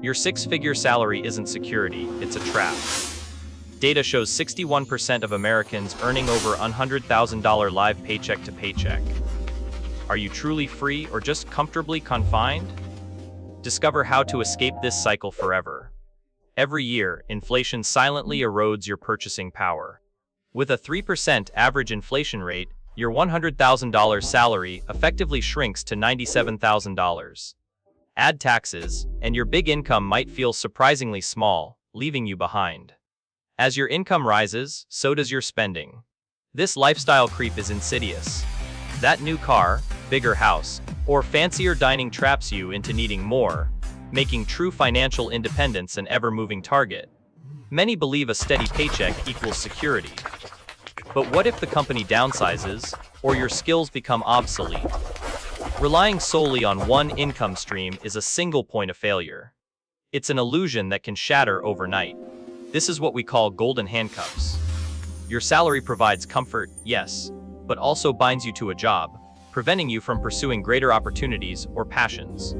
Your six-figure salary isn't security, it's a trap. Data shows 61% of Americans earning over $100,000 live paycheck to paycheck. Are you truly free or just comfortably confined? Discover how to escape this cycle forever. Every year, inflation silently erodes your purchasing power. With a 3% average inflation rate, your $100,000 salary effectively shrinks to $97,000. Add taxes, and your big income might feel surprisingly small, leaving you behind. As your income rises, so does your spending. This lifestyle creep is insidious. That new car, bigger house, or fancier dining traps you into needing more, making true financial independence an ever-moving target. Many believe a steady paycheck equals security. But what if the company downsizes, or your skills become obsolete? Relying solely on one income stream is a single point of failure. It's an illusion that can shatter overnight. This is what we call golden handcuffs. Your salary provides comfort, yes, but also binds you to a job, preventing you from pursuing greater opportunities or passions.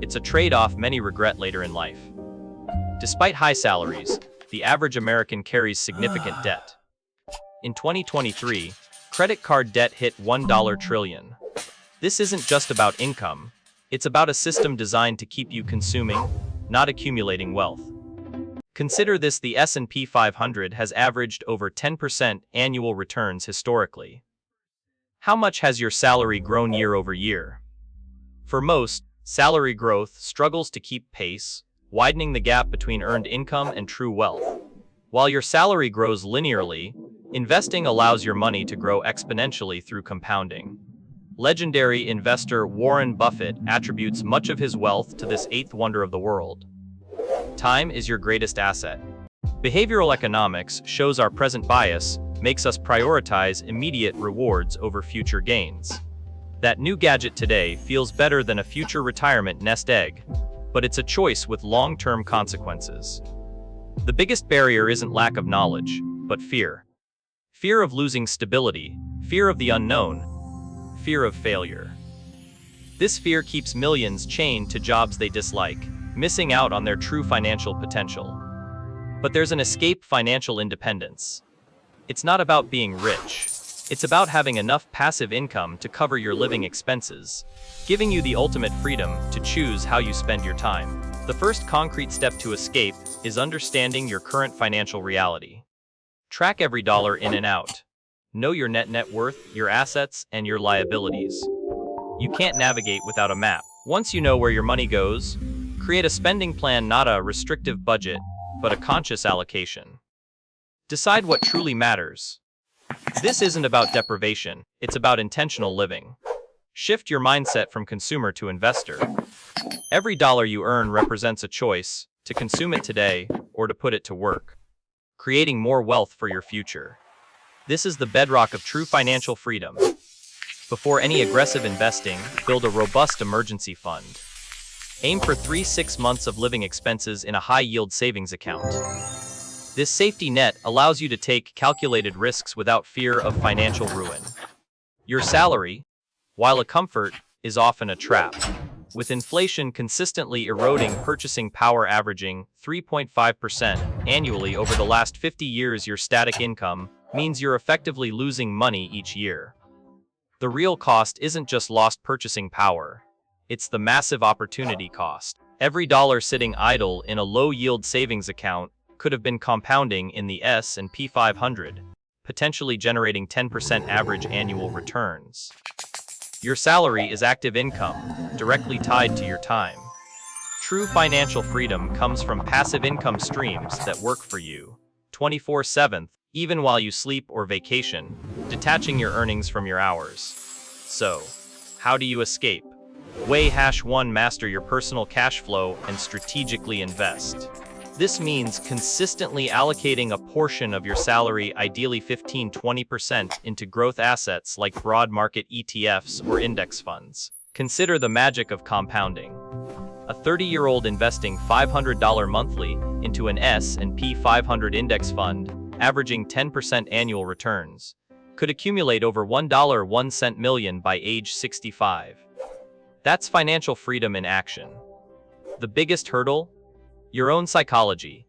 It's a trade-off many regret later in life. Despite high salaries, the average American carries significant debt. In 2023, credit card debt hit $1 trillion. This isn't just about income, it's about a system designed to keep you consuming, not accumulating wealth. Consider this: the S&P 500 has averaged over 10% annual returns historically. How much has your salary grown year over year? For most, salary growth struggles to keep pace, widening the gap between earned income and true wealth. While your salary grows linearly, investing allows your money to grow exponentially through compounding. Legendary investor Warren Buffett attributes much of his wealth to this eighth wonder of the world. Time is your greatest asset. Behavioral economics shows our present bias makes us prioritize immediate rewards over future gains. That new gadget today feels better than a future retirement nest egg, but it's a choice with long-term consequences. The biggest barrier isn't lack of knowledge, but fear. Fear of losing stability, fear of the unknown, fear of failure. This fear keeps millions chained to jobs they dislike, missing out on their true financial potential. But there's an escape: financial independence. It's not about being rich. It's about having enough passive income to cover your living expenses, giving you the ultimate freedom to choose how you spend your time. The first concrete step to escape is understanding your current financial reality. Track every dollar in and out. Know your net worth, your assets, and your liabilities. You can't navigate without a map. Once you know where your money goes, create a spending plan, not a restrictive budget, but a conscious allocation. Decide what truly matters. This isn't about deprivation, it's about intentional living. Shift your mindset from consumer to investor. Every dollar you earn represents a choice: to consume it today or to put it to work, creating more wealth for your future. This is the bedrock of true financial freedom. Before any aggressive investing, build a robust emergency fund. Aim for 3-6 months of living expenses in a high-yield savings account. This safety net allows you to take calculated risks without fear of financial ruin. Your salary, while a comfort, is often a trap. With inflation consistently eroding purchasing power, averaging 3.5% annually over the last 50 years, your static income means you're effectively losing money each year. The real cost isn't just lost purchasing power. It's the massive opportunity cost. Every dollar sitting idle in a low-yield savings account could have been compounding in the S&P 500, potentially generating 10% average annual returns. Your salary is active income, directly tied to your time. True financial freedom comes from passive income streams that work for you 24/7, even while you sleep or vacation, detaching your earnings from your hours. So, how do you escape? Way #1 Master your personal cash flow and strategically invest. This means consistently allocating a portion of your salary, ideally 15-20%, into growth assets like broad market ETFs or index funds. Consider the magic of compounding. A 30-year-old investing $500 monthly into an S&P 500 index fund, averaging 10% annual returns, could accumulate over $1.01 million by age 65. That's financial freedom in action. The biggest hurdle? Your own psychology,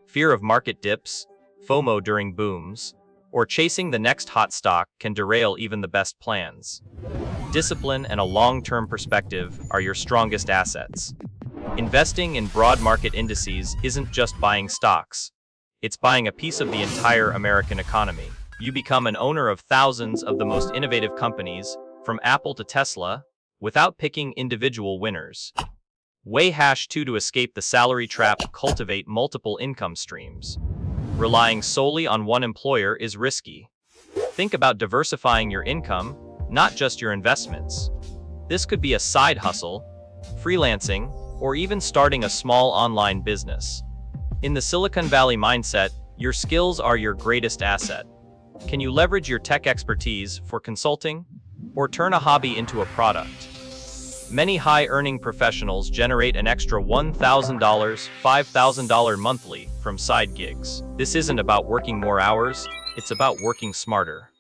fear of market dips, FOMO during booms, or chasing the next hot stock can derail even the best plans. Discipline and a long-term perspective are your strongest assets. Investing in broad market indices isn't just buying stocks. It's buying a piece of the entire American economy. You become an owner of thousands of the most innovative companies, from Apple to Tesla, without picking individual winners. Weigh #2 to escape the salary trap. Cultivate multiple income streams. Relying solely on one employer is risky. Think about diversifying your income, not just your investments. This could be a side hustle, freelancing, or even starting a small online business. In the Silicon Valley mindset, your skills are your greatest asset. Can you leverage your tech expertise for consulting, or turn a hobby into a product? Many high-earning professionals generate an extra $1,000, $5,000 monthly from side gigs. This isn't about working more hours, it's about working smarter.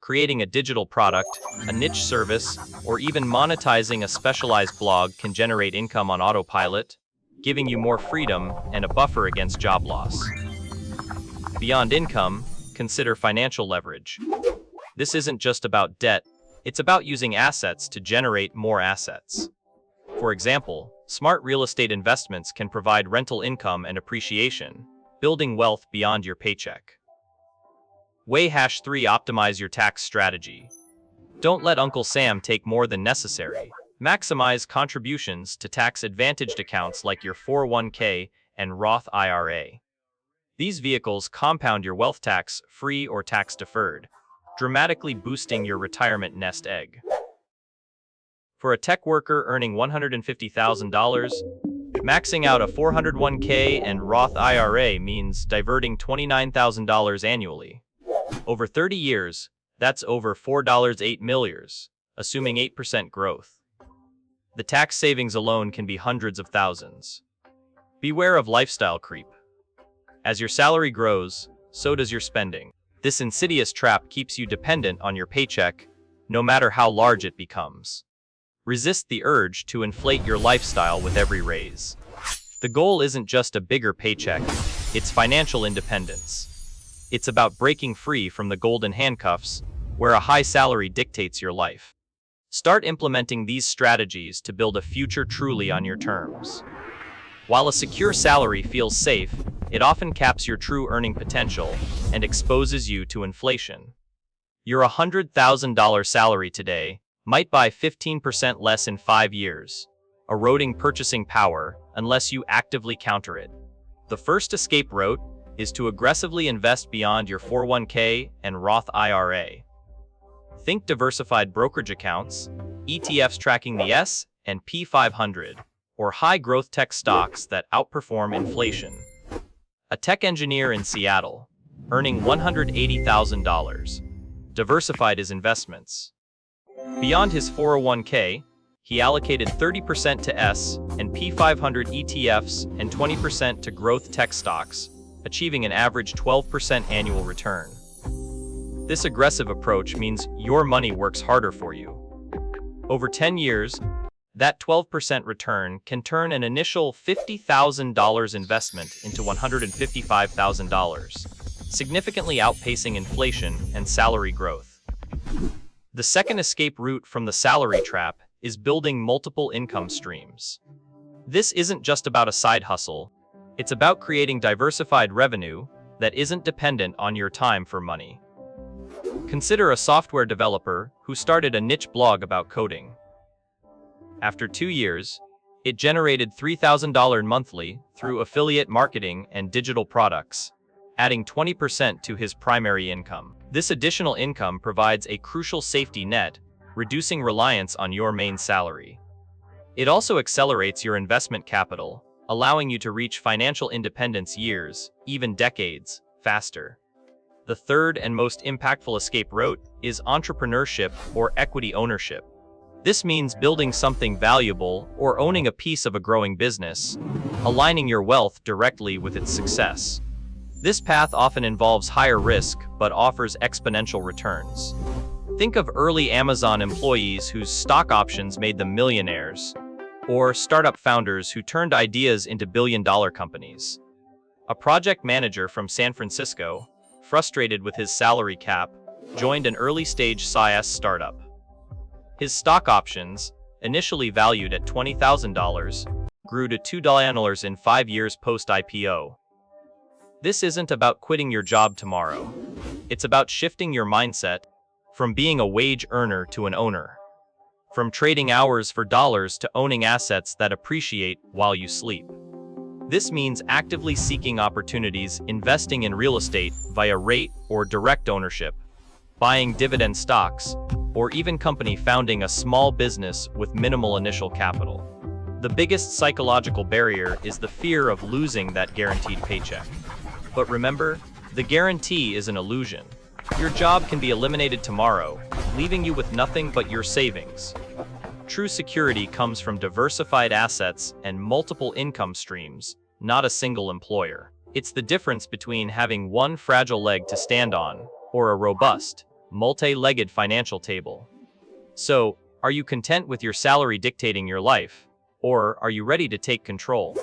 Creating a digital product, a niche service, or even monetizing a specialized blog can generate income on autopilot, giving you more freedom and a buffer against job loss. Beyond income, consider financial leverage. This isn't just about debt, it's about using assets to generate more assets. For example, smart real estate investments can provide rental income and appreciation, building wealth beyond your paycheck. Weigh #3 optimize your tax strategy. Don't let Uncle Sam take more than necessary. Maximize contributions to tax-advantaged accounts like your 401k and Roth IRA. These vehicles compound your wealth tax-free or tax-deferred, dramatically boosting your retirement nest egg. For a tech worker earning $150,000, maxing out a 401k and Roth IRA means diverting $29,000 annually. Over 30 years, that's over $4.8 million, assuming 8% growth. The tax savings alone can be hundreds of thousands. Beware of lifestyle creep. As your salary grows, so does your spending. This insidious trap keeps you dependent on your paycheck, no matter how large it becomes. Resist the urge to inflate your lifestyle with every raise. The goal isn't just a bigger paycheck, it's financial independence. It's about breaking free from the golden handcuffs, where a high salary dictates your life. Start implementing these strategies to build a future truly on your terms. While a secure salary feels safe, it often caps your true earning potential and exposes you to inflation. Your $100,000 salary today might buy 15% less in 5 years, eroding purchasing power unless you actively counter it. The first escape route is to aggressively invest beyond your 401k and Roth IRA. Think diversified brokerage accounts, ETFs tracking the S&P 500, or high-growth tech stocks that outperform inflation. A tech engineer in Seattle, earning $180,000, diversified his investments. Beyond his 401k, he allocated 30% to S&P 500 ETFs and 20% to growth tech stocks, achieving an average 12% annual return. This aggressive approach means your money works harder for you. Over 10 years, that 12% return can turn an initial $50,000 investment into $155,000, significantly outpacing inflation and salary growth. The second escape route from the salary trap is building multiple income streams. This isn't just about a side hustle, it's about creating diversified revenue that isn't dependent on your time for money. Consider a software developer who started a niche blog about coding. After 2 years, it generated $3,000 monthly through affiliate marketing and digital products, adding 20% to his primary income. This additional income provides a crucial safety net, reducing reliance on your main salary. It also accelerates your investment capital, allowing you to reach financial independence years, even decades, faster. The third and most impactful escape route is entrepreneurship or equity ownership. This means building something valuable or owning a piece of a growing business, aligning your wealth directly with its success. This path often involves higher risk but offers exponential returns. Think of early Amazon employees whose stock options made them millionaires, or startup founders who turned ideas into billion-dollar companies. A project manager from San Francisco, frustrated with his salary cap, joined an early-stage SaaS startup. His stock options, initially valued at $20,000, grew to $2 in 5 years post-IPO. This isn't about quitting your job tomorrow. It's about shifting your mindset from being a wage earner to an owner. From trading hours for dollars to owning assets that appreciate while you sleep. This means actively seeking opportunities, investing in real estate via rate or direct ownership, buying dividend stocks, or even company founding a small business with minimal initial capital. The biggest psychological barrier is the fear of losing that guaranteed paycheck. But remember, the guarantee is an illusion. Your job can be eliminated tomorrow, leaving you with nothing but your savings. True security comes from diversified assets and multiple income streams, not a single employer. It's the difference between having one fragile leg to stand on, or a robust, multi-legged financial table. So, are you content with your salary dictating your life, or are you ready to take control?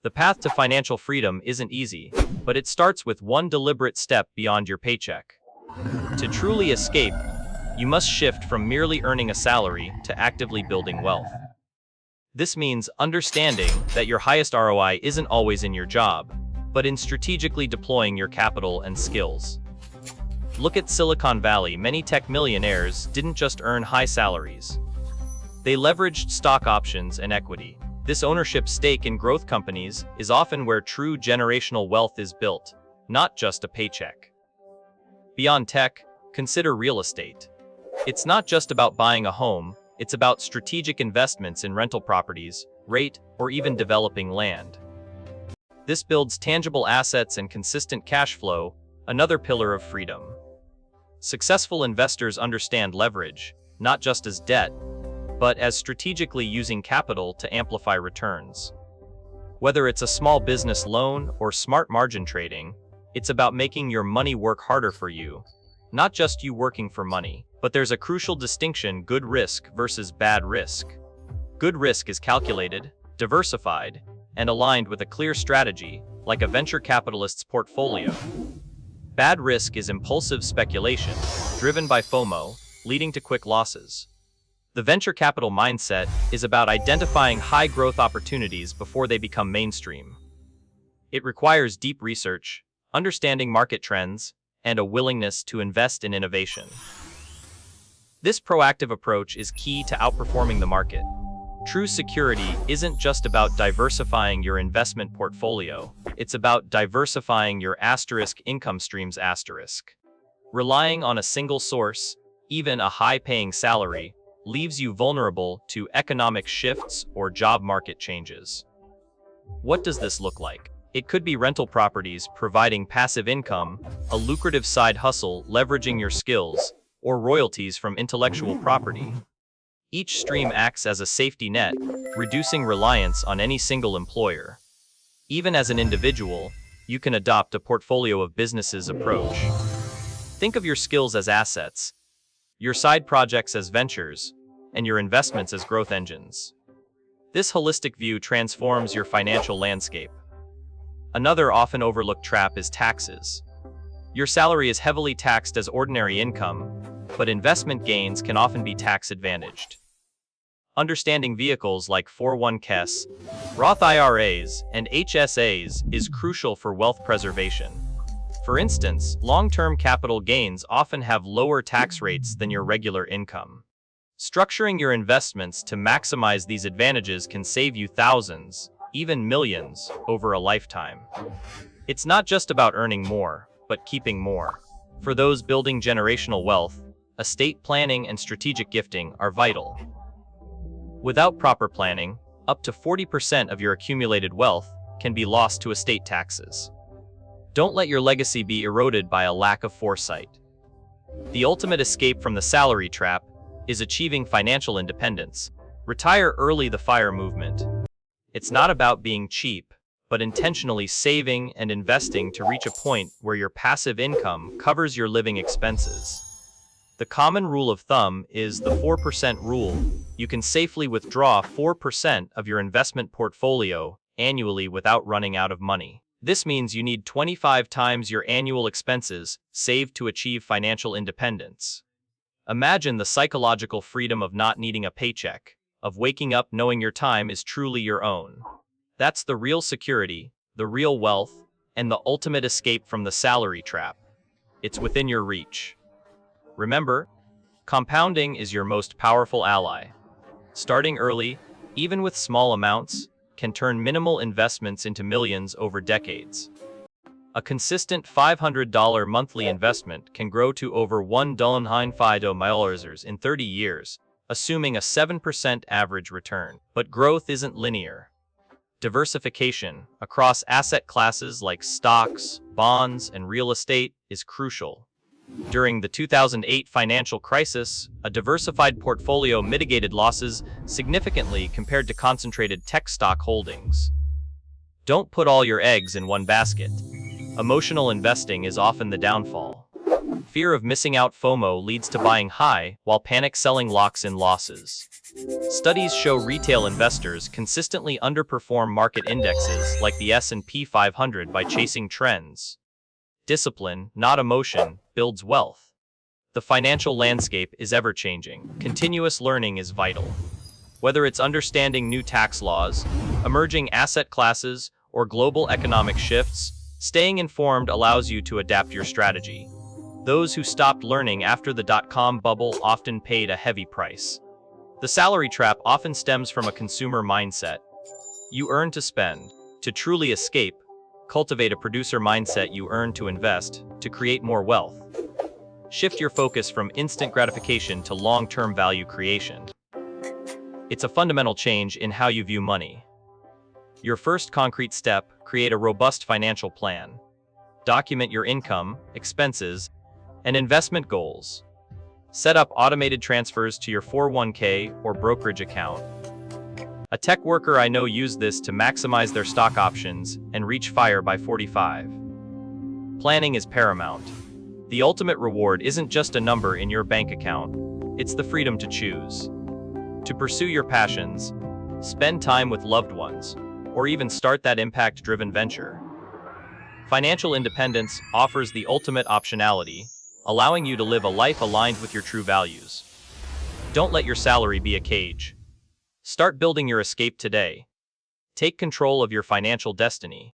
The path to financial freedom isn't easy, but it starts with one deliberate step beyond your paycheck. To truly escape, you must shift from merely earning a salary to actively building wealth. This means understanding that your highest ROI isn't always in your job, but in strategically deploying your capital and skills. Look at Silicon Valley. Many tech millionaires didn't just earn high salaries. They leveraged stock options and equity. This ownership stake in growth companies is often where true generational wealth is built, not just a paycheck. Beyond tech, consider real estate. It's not just about buying a home, it's about strategic investments in rental properties, rate, or even developing land. This builds tangible assets and consistent cash flow, another pillar of freedom. Successful investors understand leverage, not just as debt, but as strategically using capital to amplify returns. Whether it's a small business loan or smart margin trading, it's about making your money work harder for you, not just you working for money. But there's a crucial distinction: good risk versus bad risk. Good risk is calculated, diversified, and aligned with a clear strategy, like a venture capitalist's portfolio. Bad risk is impulsive speculation, driven by FOMO, leading to quick losses. The venture capital mindset is about identifying high-growth opportunities before they become mainstream. It requires deep research, understanding market trends, and a willingness to invest in innovation. This proactive approach is key to outperforming the market. True security isn't just about diversifying your investment portfolio, it's about diversifying your income streams. Relying on a single source, even a high-paying salary, leaves you vulnerable to economic shifts or job market changes. What does this look like? It could be rental properties providing passive income, a lucrative side hustle leveraging your skills, or royalties from intellectual property. Each stream acts as a safety net, reducing reliance on any single employer. Even as an individual, you can adopt a portfolio of businesses approach. Think of your skills as assets, your side projects as ventures, and your investments as growth engines. This holistic view transforms your financial landscape. Another often overlooked trap is taxes. Your salary is heavily taxed as ordinary income, but investment gains can often be tax-advantaged. Understanding vehicles like 401ks, Roth IRAs, and HSAs is crucial for wealth preservation. For instance, long-term capital gains often have lower tax rates than your regular income. Structuring your investments to maximize these advantages can save you thousands, even millions, over a lifetime. It's not just about earning more, but keeping more. For those building generational wealth, estate planning and strategic gifting are vital. Without proper planning, up to 40% of your accumulated wealth can be lost to estate taxes. Don't let your legacy be eroded by a lack of foresight. The ultimate escape from the salary trap is achieving financial independence. Retire early. The FIRE movement. It's not about being cheap, but intentionally saving and investing to reach a point where your passive income covers your living expenses. The common rule of thumb is the 4% rule. You can safely withdraw 4% of your investment portfolio annually without running out of money. This means you need 25 times your annual expenses saved to achieve financial independence. Imagine the psychological freedom of not needing a paycheck, of waking up knowing your time is truly your own. That's the real security, the real wealth, and the ultimate escape from the salary trap. It's within your reach. Remember, compounding is your most powerful ally. Starting early, even with small amounts, can turn minimal investments into millions over decades. A consistent $500 monthly investment can grow to over $1,500 in 30 years, assuming a 7% average return. But growth isn't linear. Diversification across asset classes like stocks, bonds, and real estate is crucial. During the 2008 financial crisis, a diversified portfolio mitigated losses significantly compared to concentrated tech stock holdings. Don't put all your eggs in one basket. Emotional investing is often the downfall. Fear of missing out FOMO leads to buying high, while panic selling locks in losses. Studies show retail investors consistently underperform market indexes like the S&P 500 by chasing trends. Discipline, not emotion, builds wealth. The financial landscape is ever-changing. Continuous learning is vital. Whether it's understanding new tax laws, emerging asset classes, or global economic shifts, staying informed allows you to adapt your strategy. Those who stopped learning after the dot-com bubble often paid a heavy price. The salary trap often stems from a consumer mindset. You earn to spend. To truly escape, cultivate a producer mindset. You earn to invest, to create more wealth. Shift your focus from instant gratification to long-term value creation. It's a fundamental change in how you view money. Your first concrete step, create a robust financial plan. Document your income, expenses, and investment goals. Set up automated transfers to your 401k or brokerage account. A tech worker I know used this to maximize their stock options and reach FIRE by 45. Planning is paramount. The ultimate reward isn't just a number in your bank account. It's the freedom to choose. To pursue your passions, spend time with loved ones, or even start that impact-driven venture. Financial independence offers the ultimate optionality, allowing you to live a life aligned with your true values. Don't let your salary be a cage. Start building your escape today. Take control of your financial destiny.